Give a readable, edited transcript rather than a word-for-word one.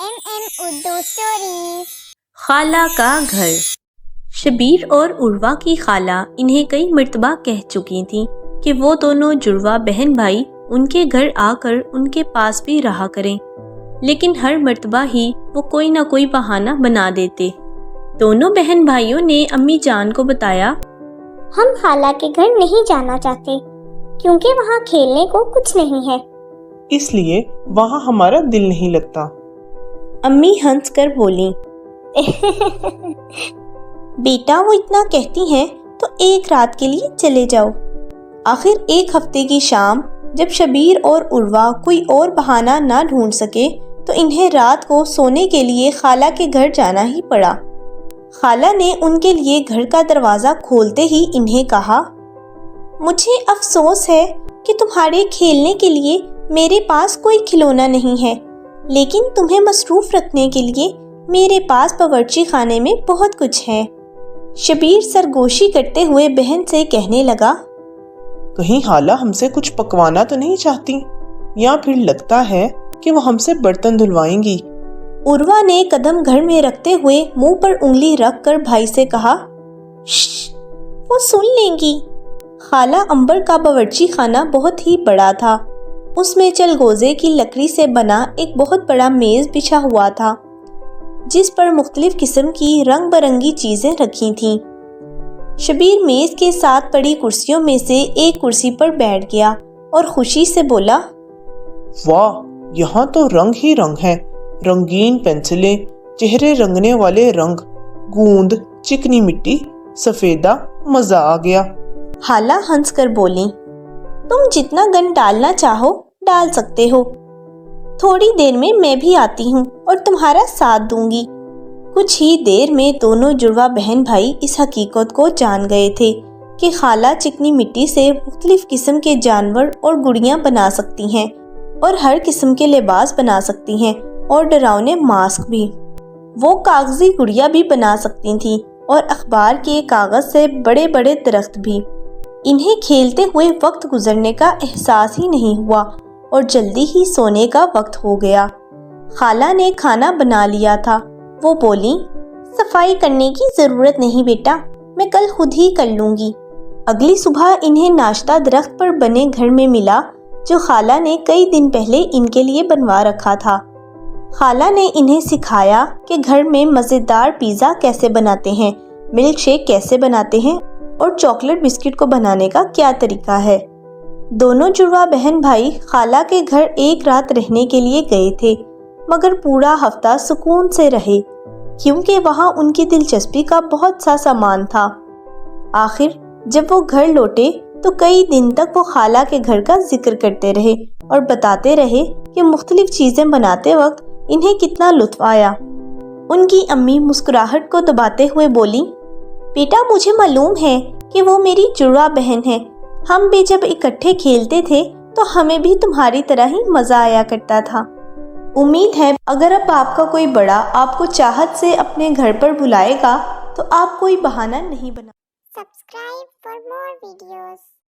Urdu stories. खाला का घर। शबीर और उर्वा की खाला इन्हें कई मर्तबा कह चुकी थी कि वो दोनों जुड़वा बहन भाई उनके घर आकर उनके पास भी रहा करें, लेकिन हर मर्तबा ही वो कोई ना कोई बहाना बना देते। दोनों बहन भाइयों ने अम्मी जान को बताया, हम खाला के घर नहीं जाना चाहते क्योंकि वहाँ खेलने को कुछ नहीं है, इसलिए वहाँ हमारा दिल नहीं लगता। अम्मी हंस कर बोली, बेटा वो इतना कहती हैं तो एक रात के लिए चले जाओ। आखिर एक हफ्ते की शाम जब शबीर और उर्वा कोई और बहाना ना ढूंढ सके तो इन्हें रात को सोने के लिए खाला के घर जाना ही पड़ा। खाला ने उनके लिए घर का दरवाज़ा खोलते ही इन्हें कहा, मुझे अफसोस है कि तुम्हारे खेलने के लिए मेरे पास कोई खिलौना नहीं है, लेकिन तुम्हें मसरूफ रखने के लिए मेरे पास बावर्ची खाने में बहुत कुछ है। शबीर सरगोशी करते हुए बहन से कहने लगा, कहीं खाला हमसे कुछ पकवाना तो नहीं चाहती, या फिर लगता है कि वो हमसे बर्तन धुलवाएंगी। उर्वा ने कदम घर में रखते हुए मुंह पर उंगली रखकर भाई से कहा, वो सुन लेंगी। खाला अंबर का बावर्ची खाना बहुत ही बड़ा था। उसमें चलगोजे की लकड़ी से बना एक बहुत बड़ा मेज बिछा हुआ था, जिस पर मुख्तलिफ किस्म की रंग बिरंगी चीजें रखी थीं। शबीर मेज के साथ पड़ी कुर्सियों में से एक कुर्सी पर बैठ गया और खुशी से बोला, वाह, यहाँ तो रंग ही रंग है। रंगीन पेंसिलें, चेहरे रंगने वाले रंग, गूंद, चिकनी मिट्टी, सफेदा, मजा आ गया। खाला हंस कर बोली, तुम जितना गन डालना चाहो डाल सकते हो। थोड़ी देर में मैं भी आती हूँ और तुम्हारा साथ दूंगी। कुछ ही देर में दोनों जुड़वा बहन भाई इस हकीकत को जान गए थे कि खाला चिकनी मिट्टी से मुख्तलिफ किस्म के जानवर और गुड़ियाँ बना सकती हैं और हर किस्म के लिबास बना सकती हैं और डरावने मास्क भी। वो कागजी गुड़िया भी बना सकती थीं और अखबार के कागज से बड़े बड़े दरख्त भी। इन्हें खेलते हुए वक्त गुजरने का एहसास ही नहीं हुआ और जल्दी ही सोने का वक्त हो गया। खाला ने खाना बना लिया था। वो बोली, सफाई करने की जरूरत नहीं बेटा, मैं कल खुद ही कर लूंगी। अगली सुबह इन्हें नाश्ता दरख्त पर बने घर में मिला, जो खाला ने कई दिन पहले इनके लिए बनवा रखा था। खाला ने इन्हें सिखाया कि घर में मज़ेदार पिज़्ज़ा कैसे बनाते हैं, मिल्क शेक कैसे बनाते हैं और चॉकलेट बिस्किट को बनाने का क्या तरीका है। दोनों जुड़वा बहन भाई खाला के घर एक रात रहने के लिए गए थे, मगर पूरा हफ्ता सुकून से रहे क्योंकि वहाँ उनकी दिलचस्पी का बहुत सा सामान था। आखिर जब वो घर लौटे तो कई दिन तक वो खाला के घर का जिक्र करते रहे और बताते रहे कि मुख्तलिफ चीज़ें बनाते वक्त इन्हें कितना लुत्फ आया। उनकी अम्मी मुस्कुराहट को दबाते हुए बोली, बेटा मुझे मालूम है कि वो मेरी जुड़वा बहन है। हम भी जब इकट्ठे खेलते थे तो हमें भी तुम्हारी तरह ही मज़ा आया करता था। उम्मीद है अगर अब आपका कोई बड़ा आपको चाहत से अपने घर पर बुलाएगा तो आप कोई बहाना नहीं बना। Subscribe for more videos.